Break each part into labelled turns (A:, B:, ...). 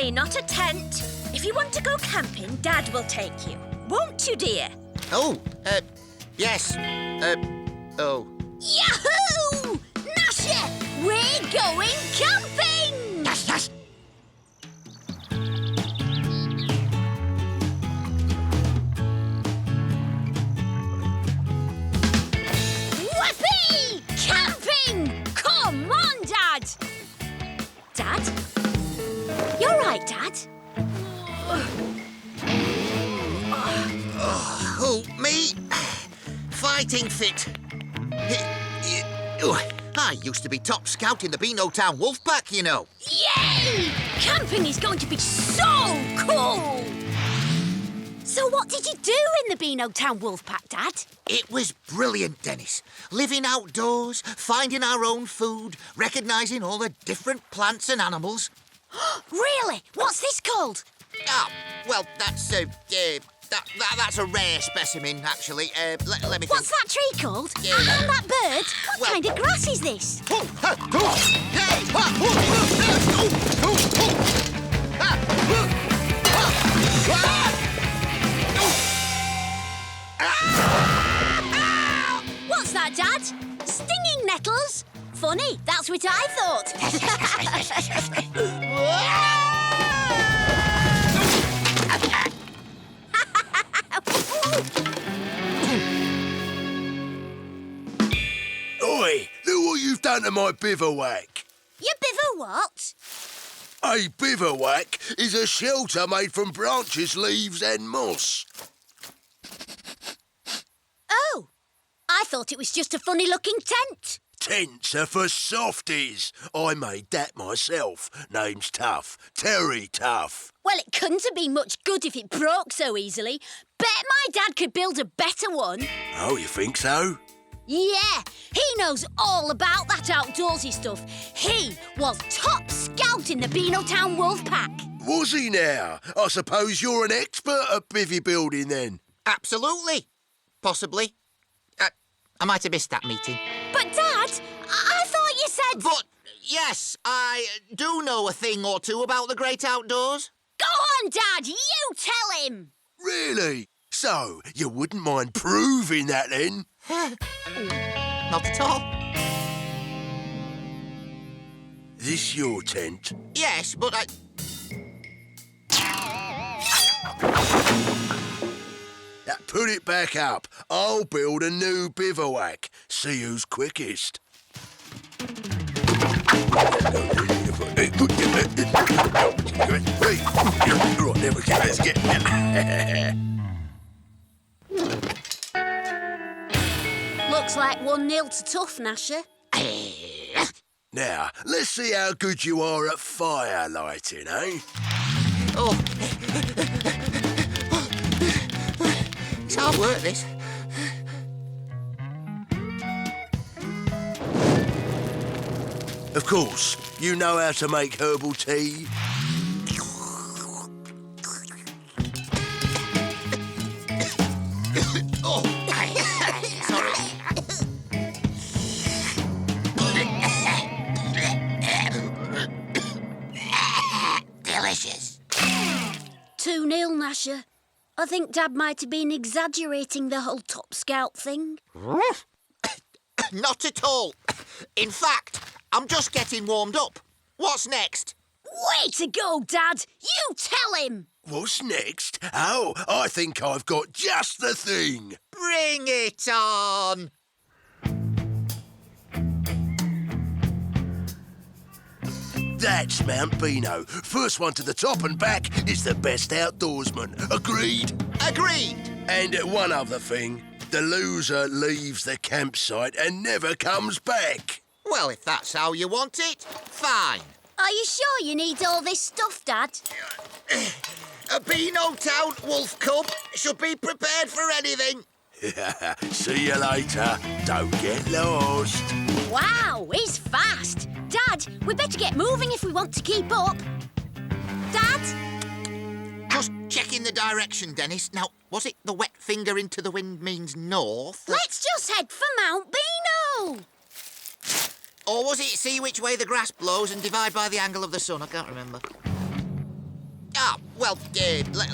A: sleigh, not a tent. If you want to go camping, Dad will take you. Won't you, dear?
B: Oh, yes. Oh.
A: Yahoo! Gnasher, we're going camping!
B: Yes, yes.
A: Whoopee! Camping! Come on, Dad! Dad? You're right, Dad.
B: Oh, me? Fighting fit. I used to be top scout in the Beanotown Wolf Pack, you know.
A: Yay! Camping is going to be so cool! So what did you do in the Beanotown Wolf Pack, Dad?
B: It was brilliant, Dennis. Living outdoors, finding our own food, recognising all the different plants and animals.
A: Really? What's this called?
B: Ah, well, that's that's a rare specimen, actually. Let me think.
A: What's that tree called?
B: Yeah.
A: And that bird? What
B: Well-
A: kind of grass is this? What's that, Dad? Stinging nettles? Funny, that's what I thought.
C: Oi, look what you've done to my bivouac.
A: Your biver what?
C: A bivouac is a shelter made from branches, leaves and moss.
A: Oh, I thought it was just a funny-looking tent.
C: Tents are for softies. I made that myself. Name's Tough. Terry Tough.
A: Well, it couldn't have been much good if it broke so easily. Bet my dad could build a better one.
C: Oh, you think so?
A: Yeah, he knows all about that outdoorsy stuff. He was top scout in the Beanotown Wolf Pack.
C: Was he now? I suppose you're an expert at bivvy building then.
B: Absolutely. Possibly. I might have missed that meeting.
A: But, Dad, I thought you said...
B: But, yes, I do know a thing or two about the great outdoors.
A: Go on, Dad, you tell him.
C: Really? So, you wouldn't mind proving that then?
B: Not at all.
C: This your tent?
B: Yes, but I...
C: Put it back up. I'll build a new bivouac. See who's quickest. Right, there we go. Let's get
A: Looks like 1-0 to Tough, Gnasher.
C: Now, let's see how good you are at fire lighting, eh?
B: Oh. It's hard work, this.
C: Of course, you know how to make herbal tea.
B: Oh, sorry. Delicious.
A: 2-0, Gnasher. I think Dad might have been exaggerating the whole Top Scout thing.
B: Not at all. In fact, I'm just getting warmed up. What's next?
A: Way to go, Dad! You tell him!
C: What's next? Oh, I think I've got just the thing.
B: Bring it on.
C: That's Mount Beano. First one to the top and back is the best outdoorsman. Agreed?
B: Agreed.
C: And one other thing. The loser leaves the campsite and never comes back.
B: Well, if that's how you want it, fine.
A: Are you sure you need all this stuff, Dad?
B: A Beanotown Wolf Cub should be prepared for anything.
C: See you later. Don't get lost.
A: Wow, he's fast. Dad, we better get moving if we want to keep up. Dad?
B: Just checking the direction, Dennis. Now, was it the wet finger into the wind means north?
A: Let's just head for Mount Beano.
B: Or was it see which way the grass blows and divide by the angle of the sun? I can't remember.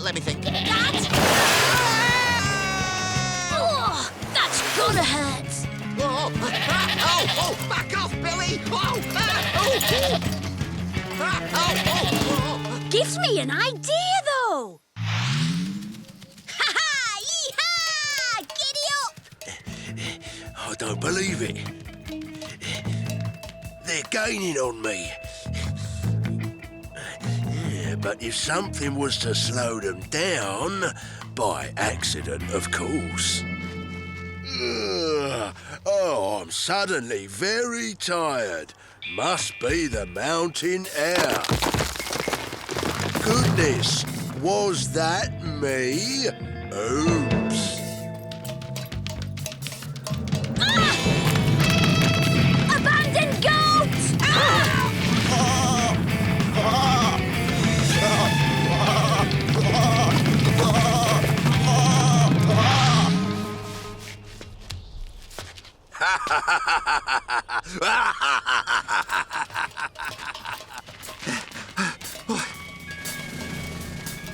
B: Let me think.
A: Dad! Oh, that's gotta hurt.
B: Back off, Billy!
A: Gives me an idea, though. Ha-ha! Yee-haw! Giddy up!
C: I don't believe it. They're gaining on me. Yeah, but if something was to slow them down, by accident, of course. Oh, I'm suddenly very tired. Must be the mountain air. Goodness, was that me? Oops.
A: Abandoned goat!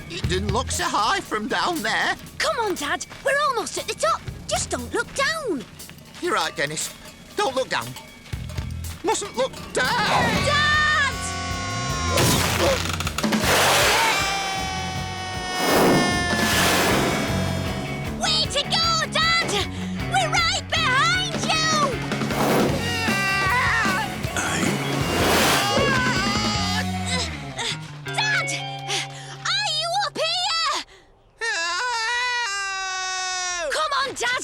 B: It didn't look so high from down there.
A: Come on, Dad. We're almost at the top. Just don't look down.
B: You're right, Dennis. Don't look down. Mustn't look down.
A: Dad! Way to go, Dad! We're right behind you! Dad! Are you up here? Come on, Dad!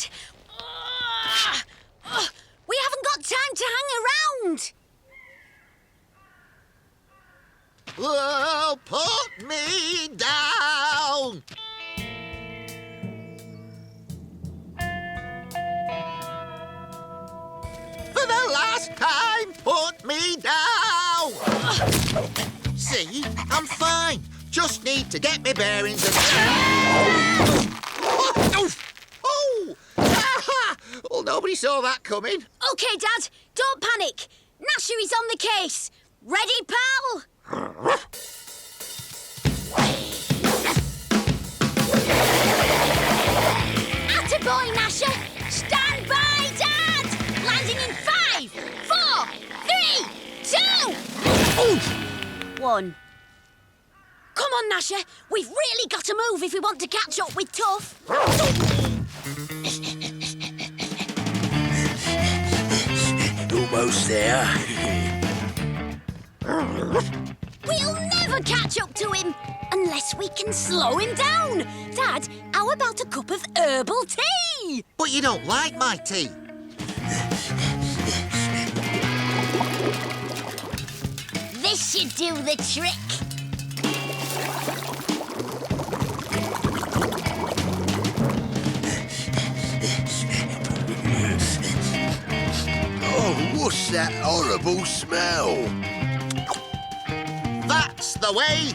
A: We haven't got time to hang around!
B: Oh, put me down. For the last time, put me down. See, I'm fine. Just need to get my bearings and... Well, nobody saw that coming.
A: OK, Dad, don't panic. Gnasher is on the case. Ready, pal? Attaboy, Gnasher. Stand by, Dad. Landing in 5, 4, 3, 2... 1. Come on, Gnasher. We've really got to move if we want to catch up with Tough.
C: Almost there.
A: We'll never catch up to him unless we can slow him down. Dad, how about a cup of herbal tea?
B: But you don't like my tea.
A: This should do the trick.
C: Oh, what's that horrible smell?
B: That's the way.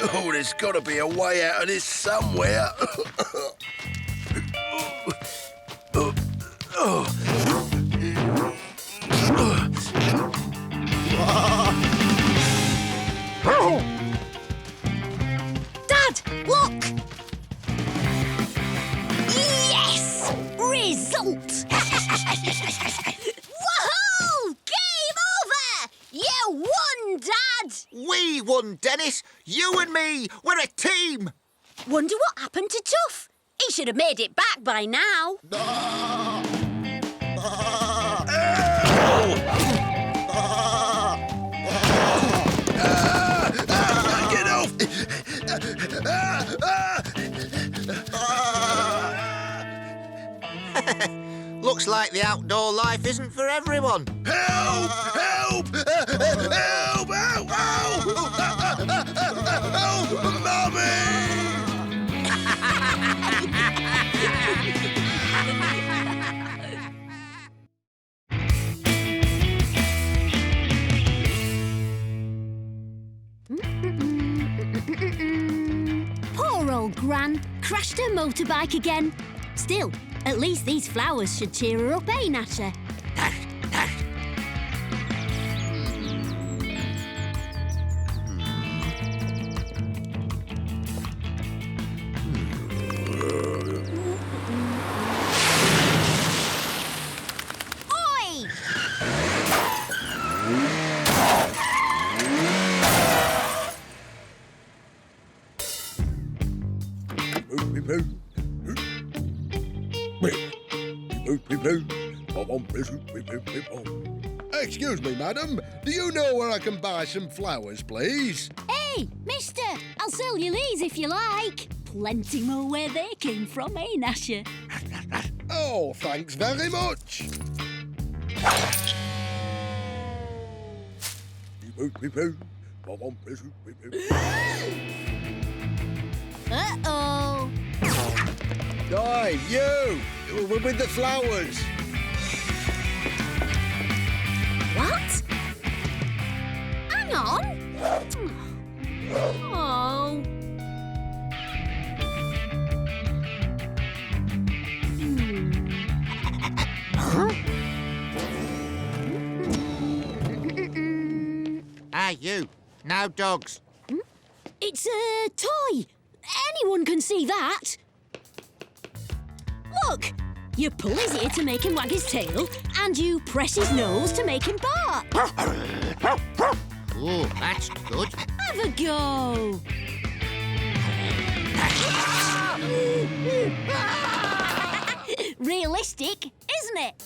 C: Oh, there's got to be a way out of this somewhere.
A: Dad, look! Yes! Result! Woohoo! Game over! You won, Dad!
B: We won, Dennis. You and me. We're a team.
A: Wonder what happened to Tough? He should have made it back by now.
C: Get off!
B: Looks like the outdoor life isn't for everyone.
C: Help! Help! Help! Help! Help! Mummy!
A: Poor old Gran crashed her motorbike again. Still, at least these flowers should cheer her up, eh, Gnasher?
D: Excuse me, madam. Do you know where I can buy some flowers, please?
A: Hey, mister, I'll sell you these if you like. Plenty more where they came from, eh, Gnasher?
D: Oh, thanks very much.
A: Uh-oh.
D: Oi, you! With the flowers.
A: What? Hang on. Oh. Huh?
B: Hey, you. No dogs.
A: It's a toy. Anyone can see that. Look, you pull his ear to make him wag his tail, and you press his nose to make him bark.
B: Oh, that's good.
A: Have a go. Realistic, isn't it?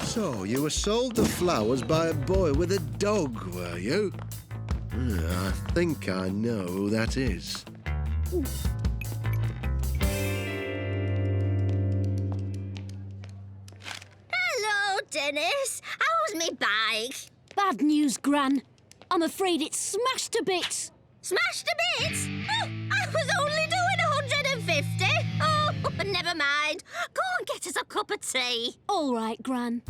D: So, you were sold the flowers by a boy with a dog, were you? I think I know who that is.
E: Hello, Dennis. How's me bike?
A: Bad news, Gran. I'm afraid it's smashed to bits.
E: Smashed to bits? Oh, I was only doing 150. Oh, never mind. Go and get us a cup of tea.
A: All right, Gran.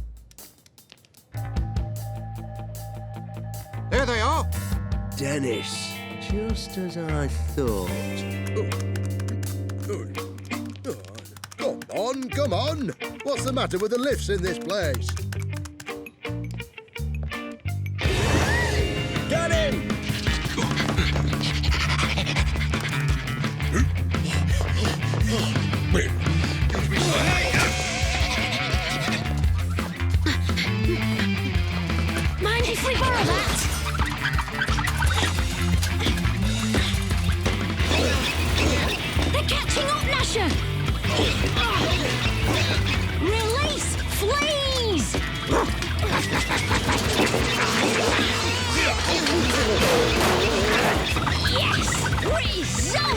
B: There they are.
C: Dennis, just as I thought.
D: Come on. What's the matter with the lifts in this place? Get him!
A: Mind if we borrow that? They're catching up, Gnasher! Release fleas! Yes! Result!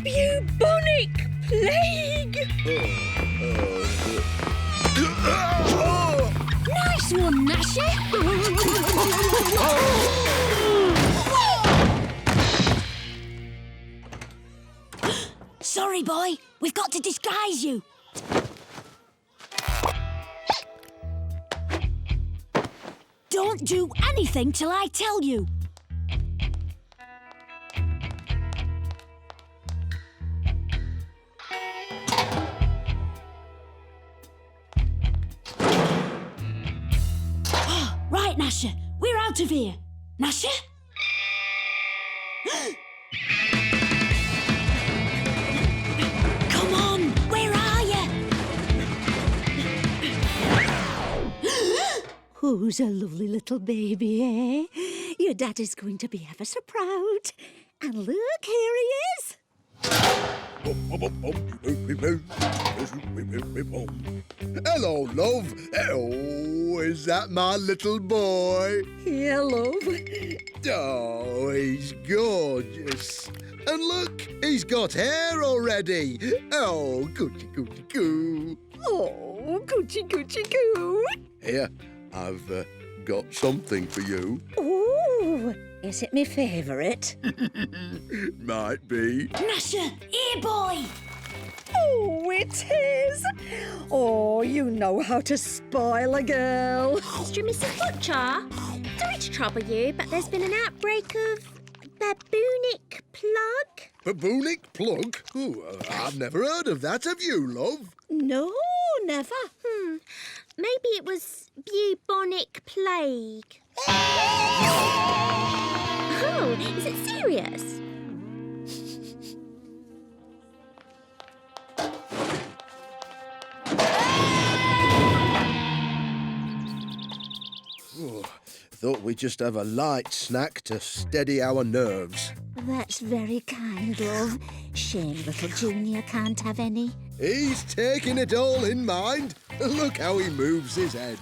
E: Bubonic plague!
A: Nice one, Gnasher! Sorry, boy. We've got to disguise you. Don't do anything till I tell you. Right, Gnasher. We're out of here. Gnasher? Come on, where are you?
F: Who's a lovely little baby, eh? Your daddy's going to be ever so proud. And look, here he is.
D: Hello, love. Oh, is that my little boy?
F: Yeah, love.
D: Oh, he's gorgeous. And look, he's got hair already. Oh, coochie coochie coo.
F: Oh, coochie coochie coo.
D: Here, I've got something for you.
F: Oh, is it my favourite?
D: Might be.
A: Gnasher, here, boy.
F: Oh, it is. Oh, you know how to spoil a girl.
E: Mr. and Mrs. Butcher, sorry to trouble you, but there's been an outbreak of bubonic plague.
D: Bubonic plug? Oh, I've never heard of that. Have you, love?
F: No, never.
E: Maybe it was bubonic plague. Oh, is it serious?
D: thought we'd just have a light snack to steady our nerves.
F: That's very kind, love. Shame little Junior can't have any.
D: He's taking it all in mind. Look how he moves his head.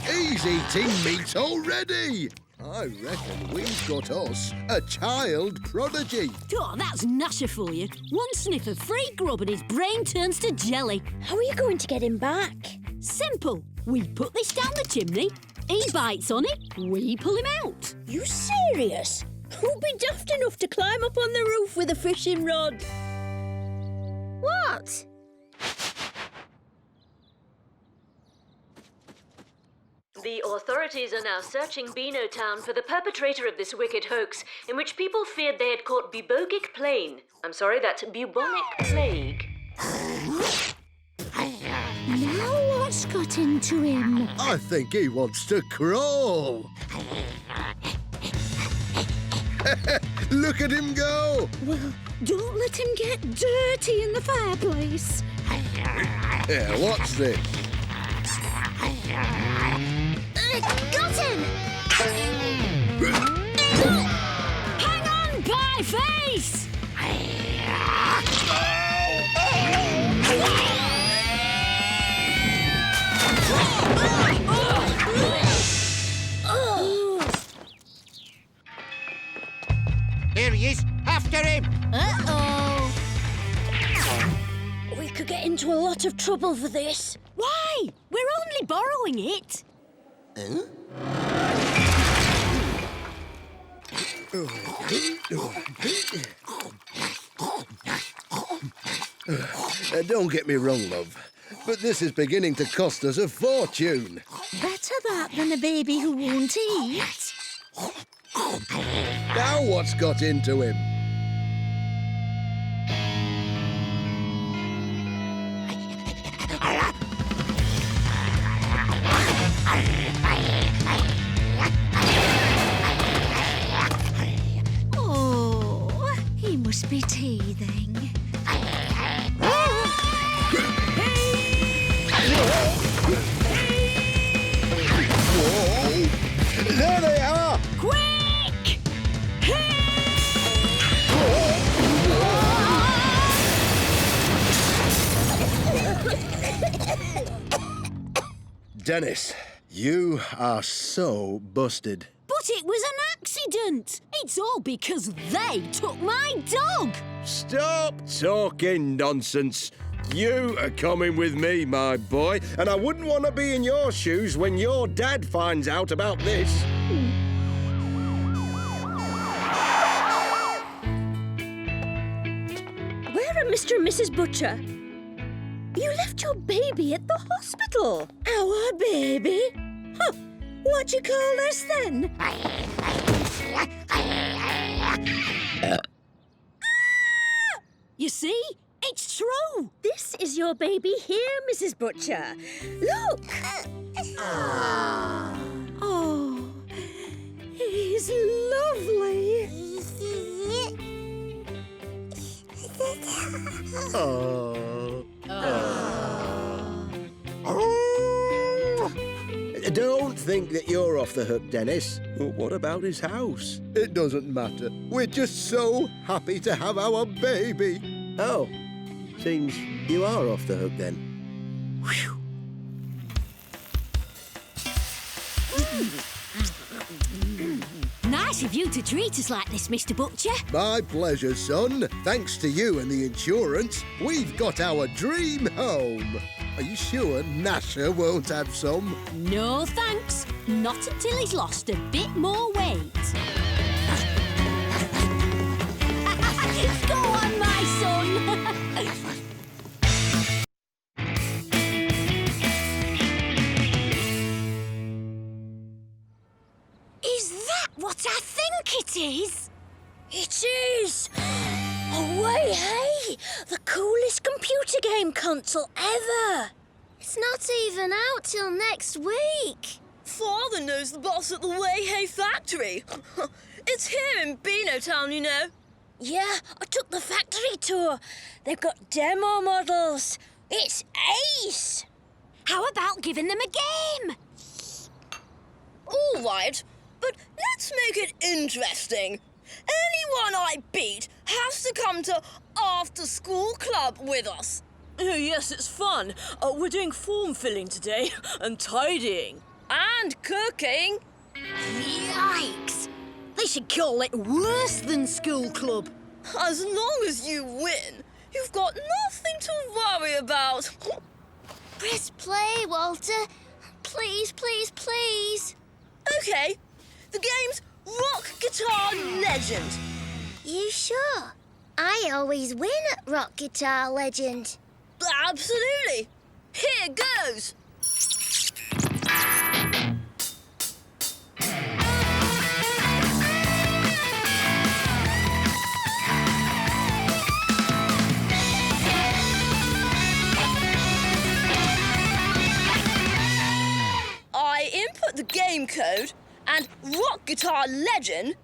D: He's eating meat already. I reckon we've got us a child prodigy.
A: Oh, that's Gnasher for you. One sniff of free grub and his brain turns to jelly.
E: How are you going to get him back?
A: Simple. We put this down the chimney, he bites on it, we pull him out.
E: You serious? Who'd be daft enough to climb up on the roof with a fishing rod? What?
G: The authorities are now searching Beano Town for the perpetrator of this wicked hoax, in which people feared they had caught bubogic plague. I'm sorry, that's bubonic plague.
F: Now what's got into him?
D: I think he wants to crawl. Look at him go.
F: Well, don't let him get dirty in the fireplace.
D: Yeah, what's this?
E: Got him!
A: Hang on, pie face!
B: Here he is. After him.
E: Uh-oh. We could get into a lot of trouble for this.
A: Why? We're only borrowing it.
D: Don't get me wrong, love, but this is beginning to cost us a fortune.
F: Better that than a baby who won't eat.
D: Now what's got into him?
F: Oh, he must be teething.
D: Whoa! There they are!
A: Quick!
D: Dennis, you are so busted.
A: But it was an accident. It's all because they took my dog.
D: Stop talking nonsense. You are coming with me, my boy, and I wouldn't want to be in your shoes when your dad finds out about this.
E: Where are Mr. and Mrs. Butcher? You left your baby at the hospital.
F: Our baby? Huh. What do you call this then?
A: You see? It's true.
E: This is your baby here, Mrs. Butcher. Look.
F: Oh, he's lovely.
D: Don't think that you're off the hook, Dennis. But what about his house? It doesn't matter. We're just so happy to have our baby. Oh, seems you are off the hook then. Whew.
A: Nice of you to treat us like this, Mr. Butcher.
D: My pleasure, son. Thanks to you and the insurance, we've got our dream home. Are you sure Gnasher won't have some?
A: No thanks. Not until he's lost a bit more weight. Go on, my son. Is that what I think it is?
E: It is. Away, hey! The coolest computer game console ever. It's not even out till next week.
H: Father knows the boss at the Way Hay factory. It's here in Beano Town, you know.
E: Yeah, I took the factory tour. They've got demo models. It's ace.
A: How about giving them a game?
H: All right. But let's make it interesting. Anyone I beat has to come to after-school club with us.
I: Oh, yes, it's fun. We're doing form filling today and tidying.
H: And cooking.
A: Yikes! They should call it worse than school club.
H: As long as you win, you've got nothing to worry about.
E: Press play, Walter. Please, please, please.
H: OK, the game's Rock Guitar Legend.
E: You sure? I always win at Rock Guitar Legend.
H: Absolutely. Here goes. I input the game code and Rock Guitar Legend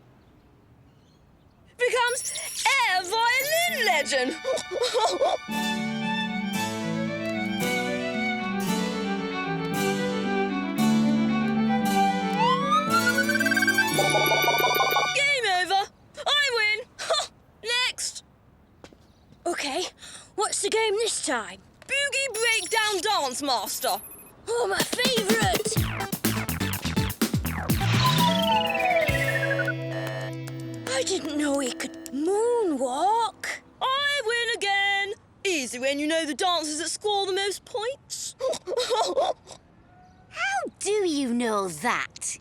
H: becomes Air Violin Legend. Game over. I win. Next.
I: OK, what's the game this time?
H: Boogie Breakdown Dance Master.
I: Oh, my favourite! I didn't know he could moonwalk.
H: I win again. Easy when you know the dancers that score the most points.
A: How do you know that?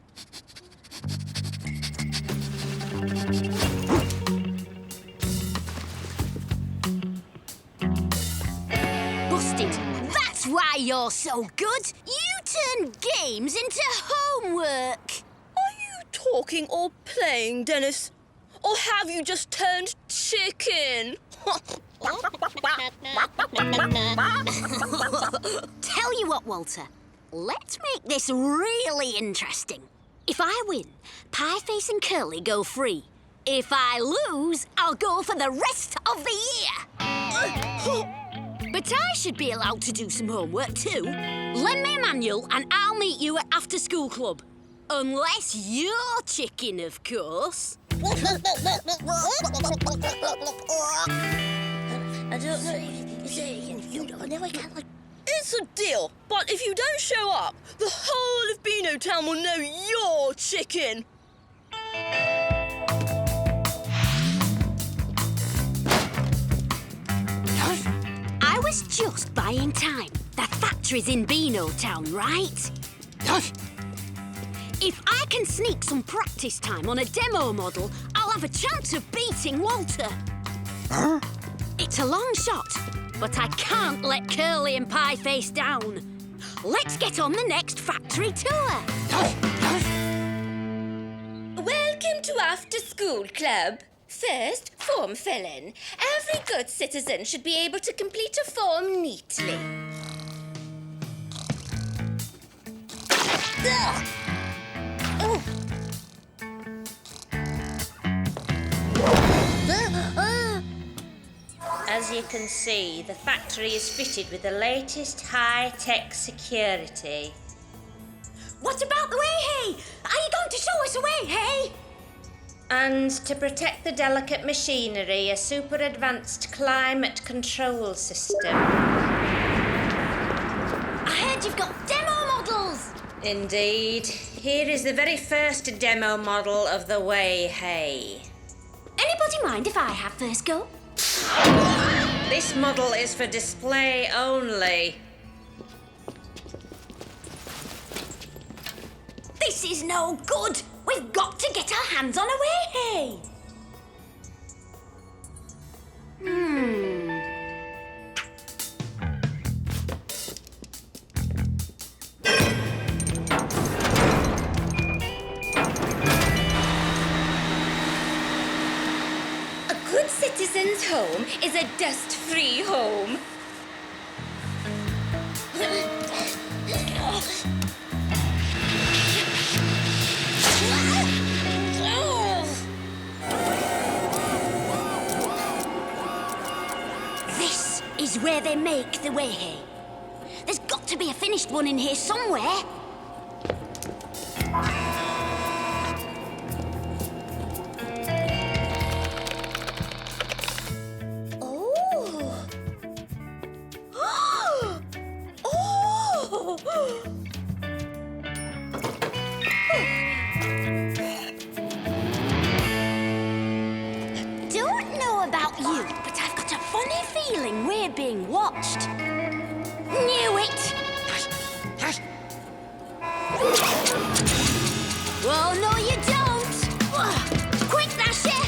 A: Busted. That's why you're so good. You turn games into homework.
H: Are you talking or playing, Dennis? Or have you just turned chicken?
A: Tell you what, Walter. Let's make this really interesting. If I win, Pieface and Curly go free. If I lose, I'll go for the rest of the year. But I should be allowed to do some homework too. Lend me a manual and I'll meet you at after-school club. Unless you're chicken, of course.
E: I don't know.
H: It's a deal, but if you don't show up, the whole of Beano Town will know you're chicken.
A: I was just buying time. The factory's in Beano Town, right? If I can sneak some practice time on a demo model, I'll have a chance of beating Walter.
D: Huh?
A: It's a long shot, but I can't let Curly and Pieface down. Let's get on the next factory tour.
J: Welcome to After School Club. First, form filling. Every good citizen should be able to complete a form neatly. Ugh. Oh.
K: As you can see, the factory is fitted with the latest high-tech security.
A: What about the way-hay? Are you going to show us a way-hay?
K: And to protect the delicate machinery, a super advanced climate control system.
A: I heard you've got demo models.
K: Indeed. Here is the very first demo model of the way-hay.
A: Anybody mind if I have first go?
K: This model is for display only.
A: This is no good. We've got to get our hands on a way-hay.
J: A good citizen's home is a dust-free home.
A: This is where they make the way-hay. There's got to be a finished one in here somewhere. Oh, no, you don't! Quick, Gnasher!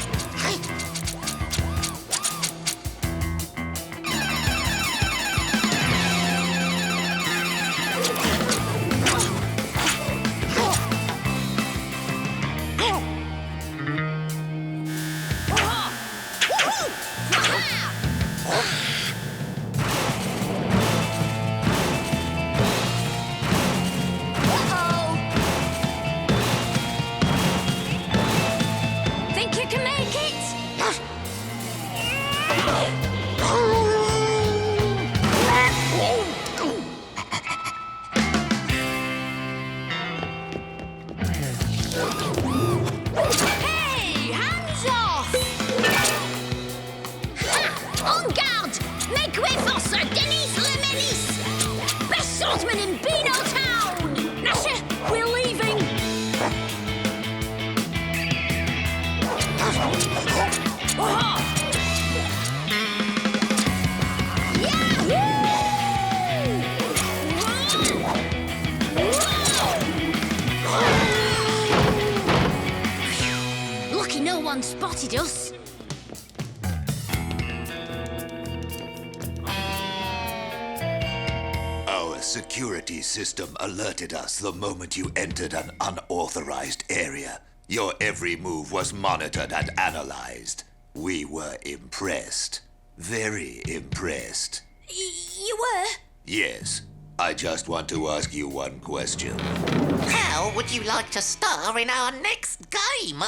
A: Think you can make it? Hey, hands off! Ha! En garde! Make way for Sir Denis le Menace! Best swordsman in Beano Town! Gnasher, we're leaving! Lucky no one spotted us.
L: Our security system alerted us the moment you entered an unauthorized area. Your every move was monitored and analyzed. We were impressed. Very impressed.
A: You were?
L: Yes. I just want to ask you one question.
B: How would you like to star in our next game?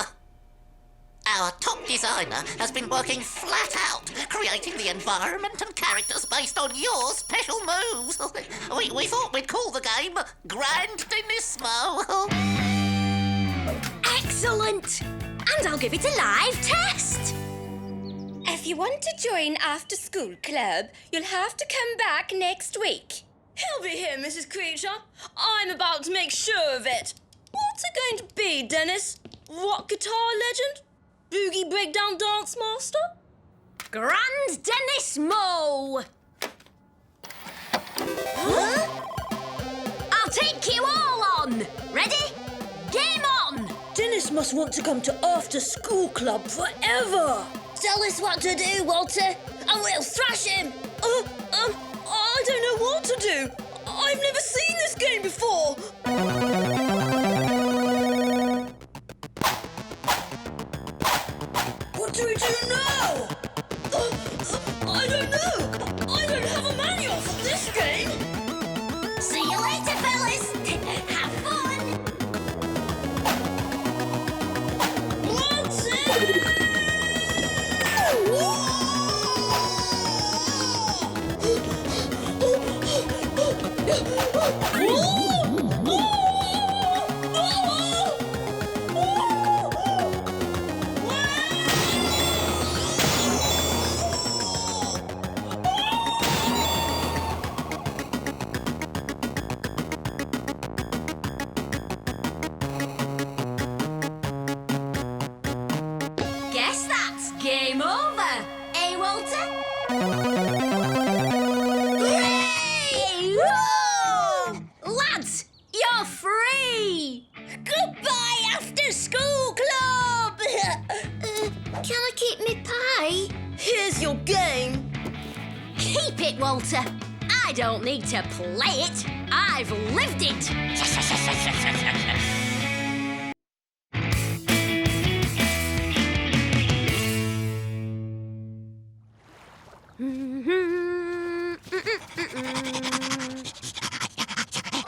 B: Our top designer has been working flat out, creating the environment and characters based on your special moves. We thought we'd call the game Grand Denismo.
A: Excellent! And I'll give it a live test!
J: If you want to join After School Club, you'll have to come back next week.
H: He'll be here, Mrs. Creature. I'm about to make sure of it. What's it going to be, Dennis? Rock guitar legend? Boogie breakdown dance master?
A: Grand Denismo! Huh? I'll take you all on! Ready? Game on!
I: Dennis must want to come to After School Club forever.
E: Tell us what to do, Walter, and we'll thrash him.
H: I don't know what to do. I've never seen this game before.
E: What do we do now?
H: I don't know. I don't have a manual for this game.
A: See you later, fellas! Have fun!
H: What's it?
A: Guess that's game over, eh, Walter? Hooray! Woo! Lads, you're free!
E: Goodbye, After School Club! Can I keep me pie?
H: Here's your game.
A: Keep it, Walter. I don't need to play it. I've lived it.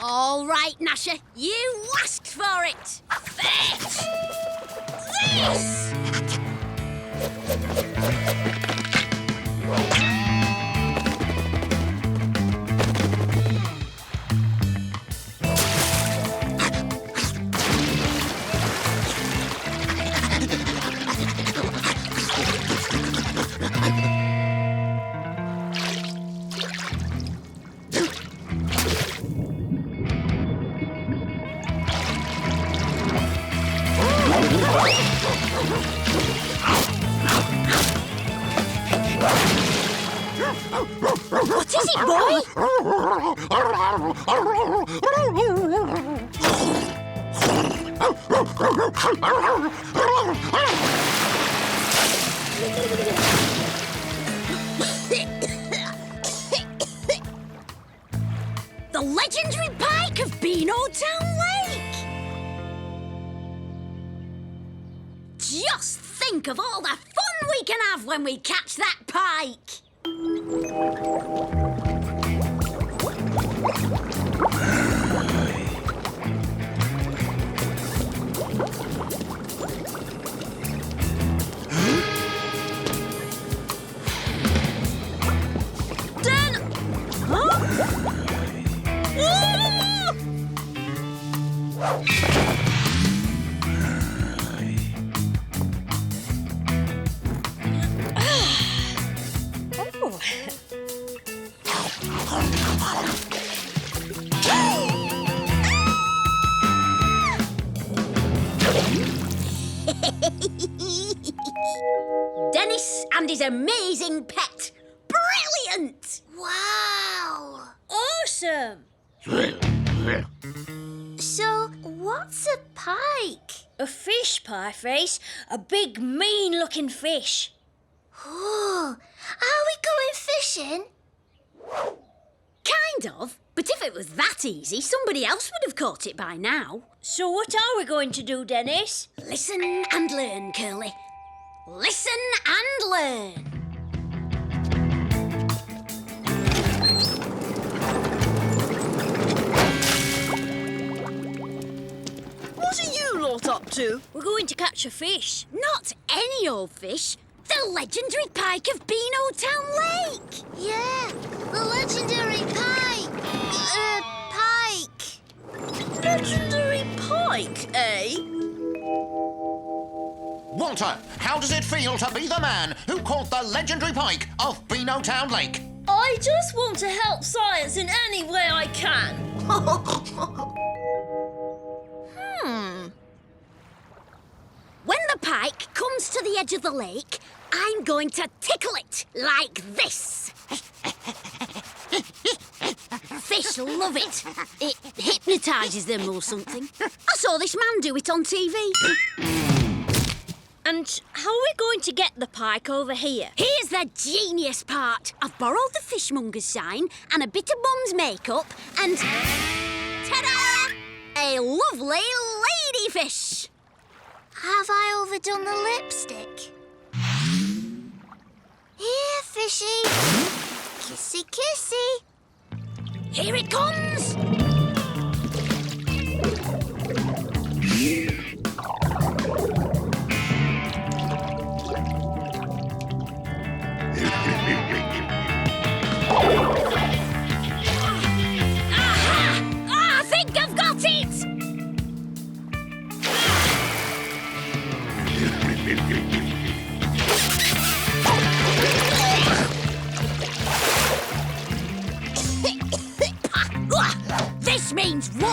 A: All right, Gnasher, you asked for it. Fetch this! What is it, boy? The legendary pike of Beanotown Lake! Just think of all the fun we can have when we catch that pike! Dennis and his amazing pet. Brilliant!
E: Wow!
H: Awesome!
E: So, what's a pike?
H: A fish, Pieface. A big, mean-looking fish.
E: Oh, are we going fishing?
A: Kind of. But if it was that easy, somebody else would have caught it by now.
H: So what are we going to do, Dennis?
A: Listen and learn, Curly. Listen and learn.
I: What are you lot up to?
H: We're going to catch a fish.
A: Not any old fish. The legendary pike of Beanotown Lake.
E: Yeah, the legendary pike. Pike.
I: Legendary pike, eh?
M: Walter, how does it feel to be the man who caught the legendary pike of Beanotown Lake?
H: I just want to help science in any way I can.
A: When the pike comes to the edge of the lake, I'm going to tickle it like this. Fish love it. It hypnotises them or something. I saw this man do it on TV.
H: And how are we going to get the pike over here?
A: Here's the genius part. I've borrowed the fishmonger's sign and a bit of Mum's makeup and... ta-da! A lovely ladyfish.
E: Have I overdone the lipstick? Here, fishy. Kissy, kissy.
A: Here it comes. Aha! I think I've got it! This means war!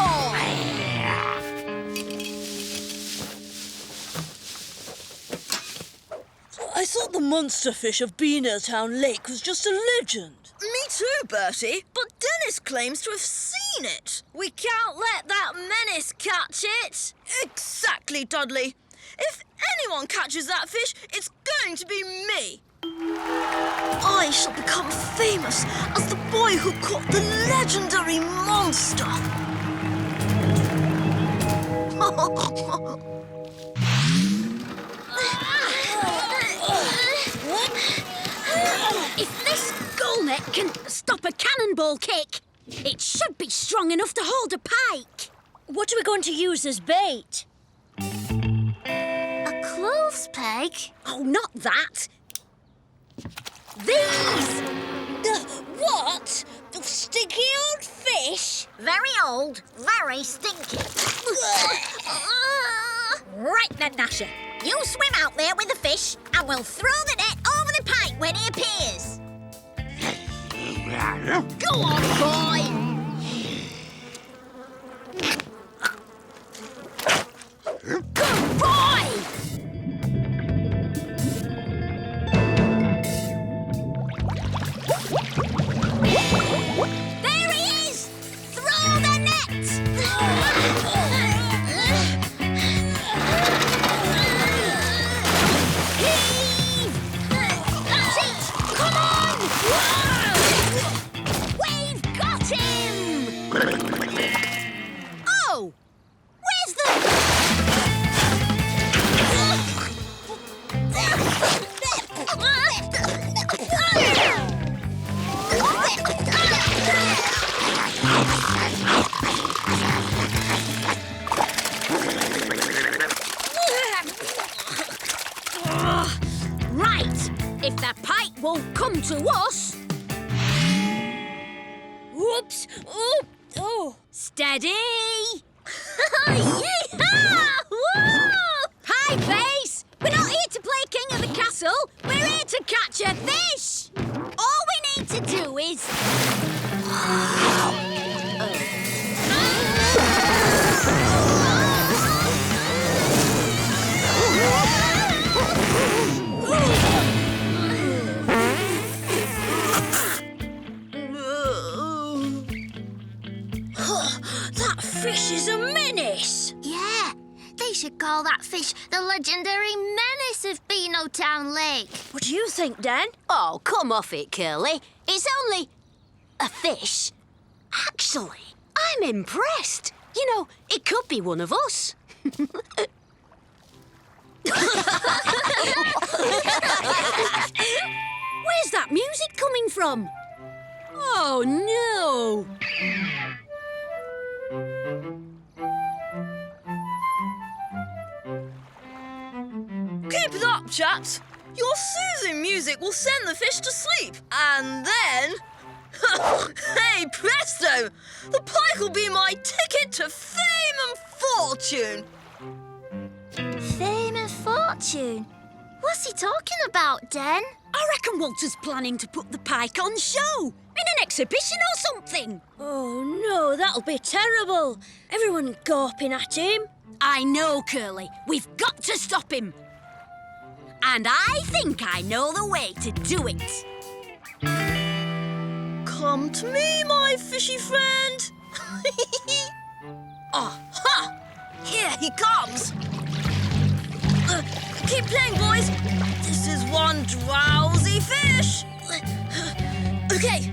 I: I thought the monster fish of Beanotown Lake was just a legend.
H: Me too, Bertie. But Dennis claims to have seen it. We can't let that menace catch it. Exactly, Dudley. If anyone catches that fish, it's going to be me. I shall become famous as the boy who caught the legendary monster.
A: If this gullnet can stop a cannonball kick, it should be strong enough to hold a pike.
H: What are we going to use as bait?
E: A clothes peg?
A: Oh, not that. These!
H: What? Sticky old fish?
A: Very old, very stinky. Right then, Gnasher. You swim out there with the fish and we'll throw the net over the pike when he appears. Go on, boy! Good boy! There he is! Throw the net!
E: to us. Whoops. Oh. Steady. Yee-haw! Woo! Pie face! We're not here to play King of the Castle. We're here to catch a fish. All we need to do is... That fish is a menace.
N: Yeah, they should call that fish the legendary Menace of Beanotown Lake.
E: What do you think, Dan?
A: Oh, come off it, Curly. It's only a fish. Actually, I'm impressed. You know, it could be one of us. Where's that music coming from? Oh, no.
H: Keep it up, chaps. Your soothing music will send the fish to sleep. And then... hey, presto! The pike will be my ticket to fame and fortune.
N: Fame and fortune? What's he talking about, Den?
A: I reckon Walter's planning to put the pike on show. In an exhibition or something.
E: Oh, no, that'll be terrible. Everyone gawping at him.
A: I know, Curly. We've got to stop him. And I think I know the way to do it.
H: Come to me, my fishy friend. Aha! Here he comes. Keep playing, boys. This is one drowsy fish. Okay.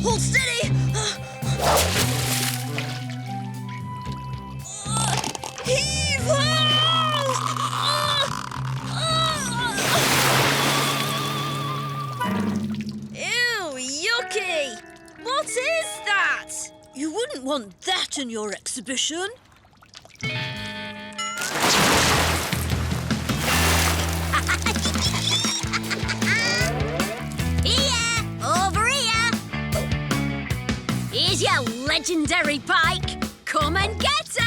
H: Hold steady. Heave ho! Ew, yucky! What is that?
E: You wouldn't want that in your exhibition.
A: Here! Over here! Here's your legendary pike. Come and get her!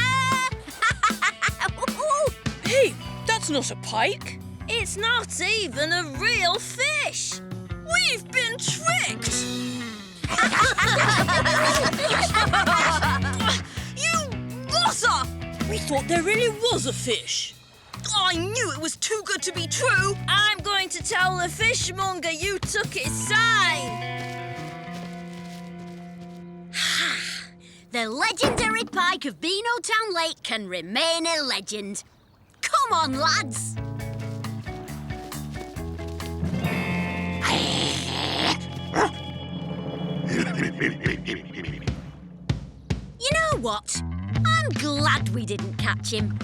I: Hey, that's not a pike.
H: It's not even a real fish. We've been tricked. You rotter!
I: We thought there really was a fish.
H: I knew it was too good to be true. I'm going to tell the fishmonger you took his sign.
A: The legendary pike of Beanotown Lake can remain a legend. Come on, lads! You know what? I'm glad we didn't catch him.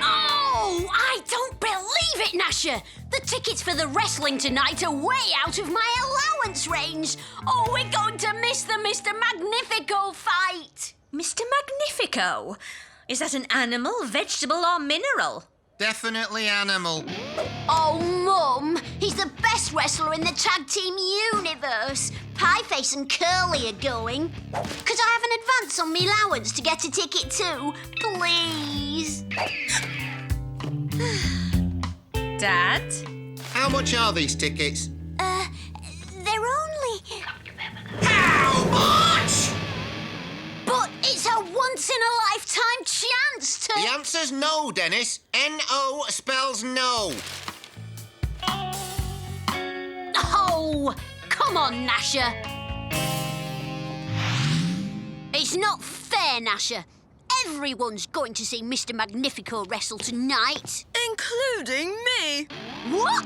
A: Oh, I don't believe it, Gnasher! The tickets for the wrestling tonight are way out of my allowance range. Oh, we're going to miss the Mr. Magnifico fight.
K: Mr. Magnifico? Is that an animal, vegetable or mineral?
M: Definitely animal.
A: Oh, Mum, he's the best wrestler in the tag team universe. Pieface and Curly are going. Could I have an advance on me allowance to get a ticket too? Please.
K: Dad?
M: How much are these tickets?
A: They're only...
M: How much?
A: But it's a once-in-a-lifetime chance to...
M: The answer's no, Dennis. N-O spells no.
A: Oh, come on, Gnasher. It's not fair, Gnasher. Everyone's going to see Mr. Magnifico wrestle tonight.
H: Including me.
A: What?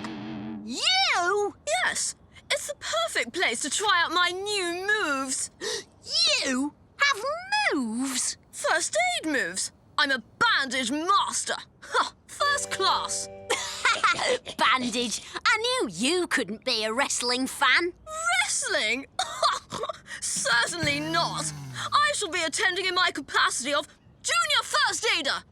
A: You?
H: Yes. It's the perfect place to try out my new moves.
A: You have moves?
H: First aid moves. I'm a bandage master. Ha! First class.
A: Bandage. I knew you couldn't be a wrestling fan.
H: Wrestling? Certainly not. I shall be attending in my capacity of Junior First Aider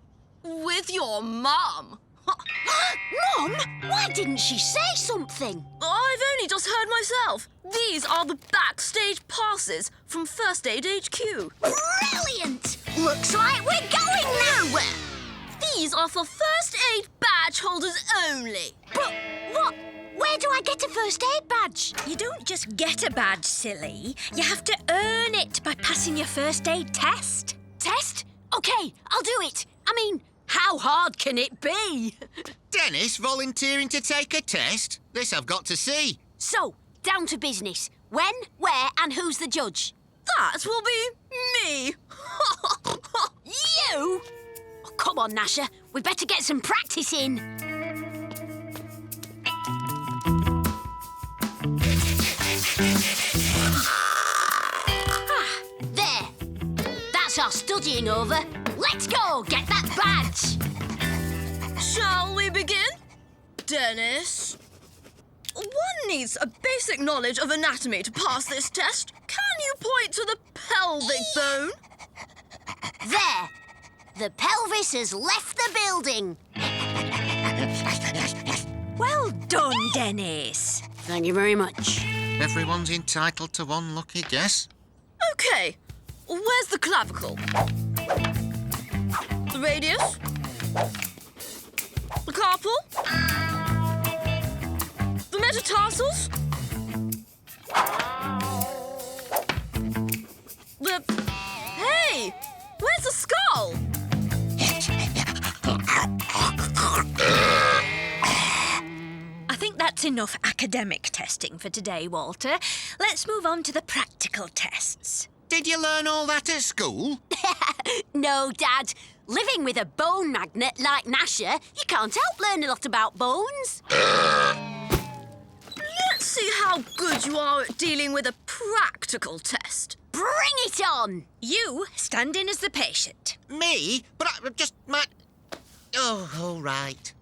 H: with your mum.
A: Mum, why didn't she say something?
H: I've only just heard myself. These are the backstage passes from First Aid HQ.
A: Brilliant! Looks like we're going nowhere.
H: These are for First Aid badge holders only.
A: But what? Where do I get a first aid badge?
E: You don't just get a badge, silly. You have to earn it by passing your first aid test.
A: Test? OK, I'll do it. I mean, how hard can it be?
M: Dennis volunteering to take a test? This I've got to see.
A: So, down to business. When, where and who's the judge?
H: That will be me.
A: You? Oh, come on, Gnasher. We better get some practice in. There. That's our studying over. Let's go get that badge.
H: Shall we begin? Dennis? One needs a basic knowledge of anatomy to pass this test. Can you point to the pelvic bone?
A: There. The pelvis has left the building.
E: Well done, Dennis.
A: Thank you very much.
M: Everyone's entitled to one lucky guess.
H: OK. Where's the clavicle? The radius? The carpal? The metatarsals? Hey! Where's the skull?
E: I think that's enough academic testing for today, Walter. Let's move on to the practical tests.
M: Did you learn all that at school?
A: No, Dad. Living with a bone magnet like Gnasher, you can't help learn a lot about bones.
H: Let's see how good you are at dealing with a practical test.
A: Bring it on!
E: You stand in as the patient.
M: Me? But I just might... Oh, all right.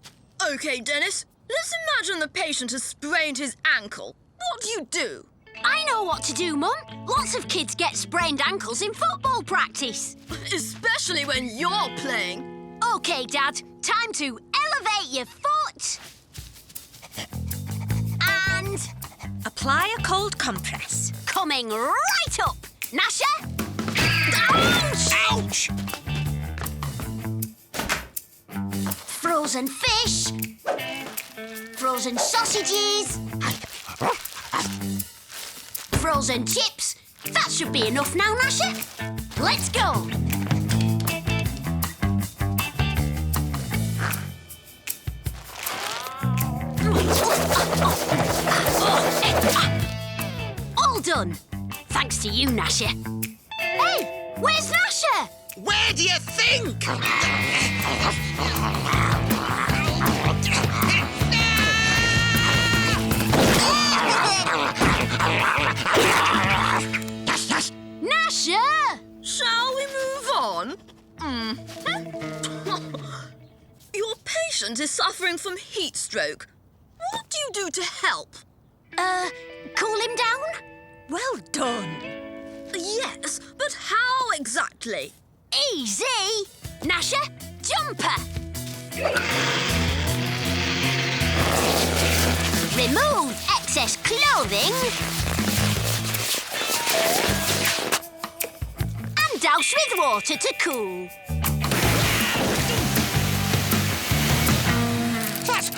H: OK, Dennis. Let's imagine the patient has sprained his ankle. What do you do?
A: I know what to do, Mum. Lots of kids get sprained ankles in football practice.
H: Especially when you're playing.
A: OK, Dad. Time to elevate your foot. And...
E: apply a cold compress.
A: Coming right up. Gnasher?
M: Ouch!
A: Frozen fish. Frozen sausages. Frozen chips. That should be enough now, Gnasher. Let's go. All done. Thanks to you, Gnasher. Hey, where's Gnasher?
M: Where do you think?
A: Gnasher!
H: Shall we move on? Your patient is suffering from heat stroke. What do you do to help?
A: Cool him down?
E: Well done.
H: Yes, but how exactly?
A: Easy! Gnasher, jumper! Remove excess clothing. And douse with water to cool.
M: That's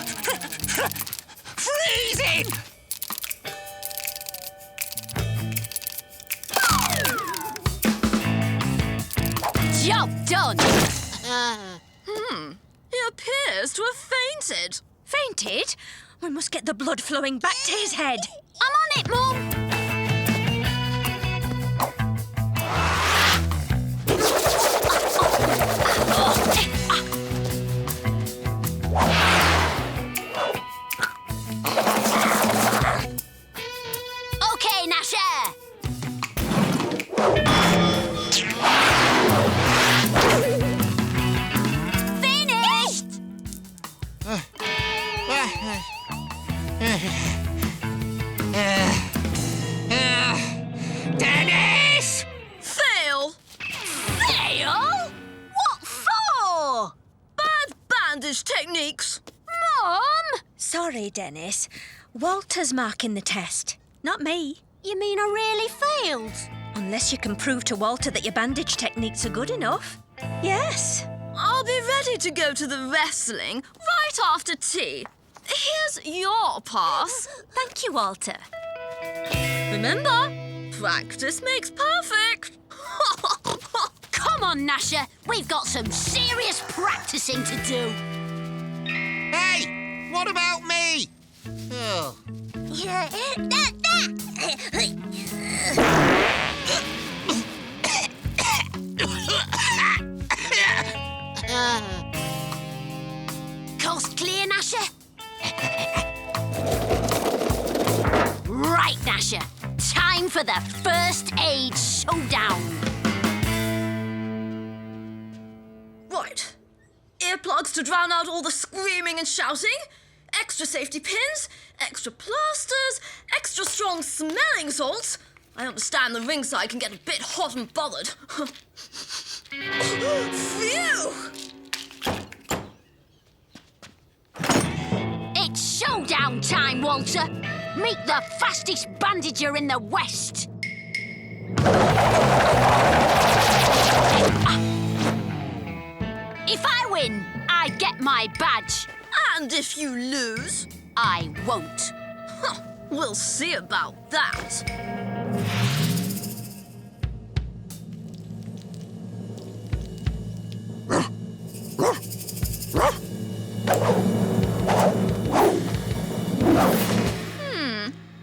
M: freezing!
A: Job done.
H: He appears to have fainted.
E: Fainted? We must get the blood flowing back to his head.
A: I'm on it, Mum. Okay, Gnasher. Finished.
H: bandage techniques.
E: Mom!
K: Sorry, Dennis. Walter's marking the test, not me.
A: You mean I really failed?
K: Unless you can prove to Walter that your bandage techniques are good enough. Yes.
H: I'll be ready to go to the wrestling right after tea. Here's your pass.
K: Thank you, Walter.
H: Remember, practice makes perfect.
A: Come on, Gnasher. We've got some serious practicing to do.
M: Hey, what about me? Oh.
A: Coast clear, Gnasher? Right, Gnasher. Time for the first aid showdown.
H: Right. Earplugs to drown out all the screaming and shouting. Extra safety pins. Extra plasters. Extra strong smelling salts. I understand the ringside can get a bit hot and bothered. Phew!
A: It's showdown time, Walter. Meet the fastest bandager in the West. If I win, I get my badge.
H: And if you lose?
A: I won't.
H: Huh, we'll see about that.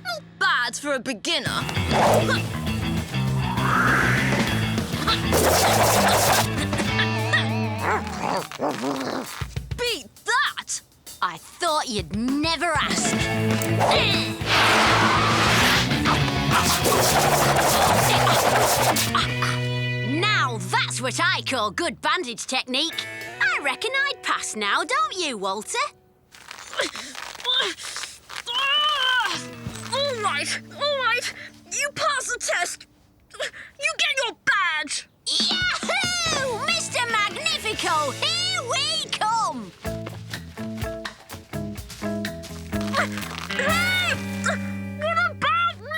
H: Not bad for a beginner. Beat that!
A: I thought you'd never ask. Now that's what I call good bandage technique. I reckon I'd pass now, don't you, Walter?
H: All right. You pass the test. You get your badge.
A: Yahoo! Mr. Magnifico, here we come!
H: Hey! What about me?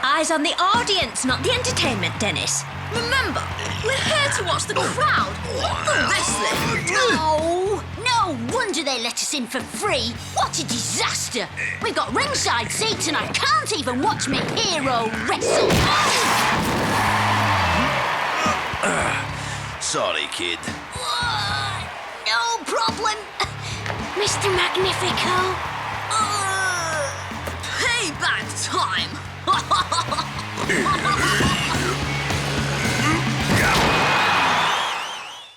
K: Eyes on the audience, not the entertainment, Dennis.
H: Remember, we're here to watch the crowd, not the wrestling.
A: Oh, no wonder they let us in for free. What a disaster. We've got ringside seats and I can't even watch my hero wrestle.
C: Sorry, kid.
A: No problem, Mr. Magnifico.
H: Payback time.